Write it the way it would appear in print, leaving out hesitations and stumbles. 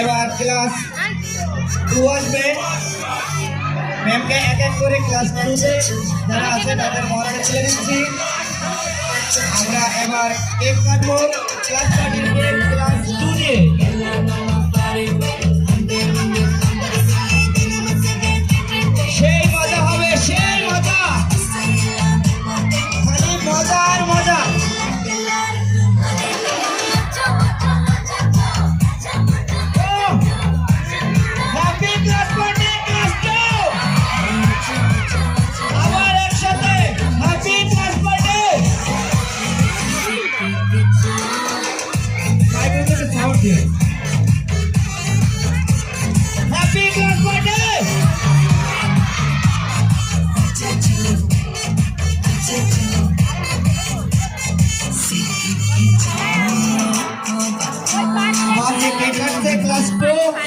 এবার ক্লাস 2 আসবে। ম্যামকে এক এক করে ক্লাস 2 তে যারা আছে তাদের মহারাজে ছেড়ে দিচ্ছি। আমরা এবার কেক কাটবো। ক্লাস পার্টির কেক ক্লাস 2 দিয়ে। সেই মজা হবে, সেই মজা, খালি মজা আর মজা। হ্যাপি ক্লাস পার্টি ক্লাস 2 আবার একসাথে হ্যাপি ক্লাস পার্টি। মাইক্রোফোনে সাউন্ড দিয়ে হ্যাপি ক্লাস পার্টি। क्लास 2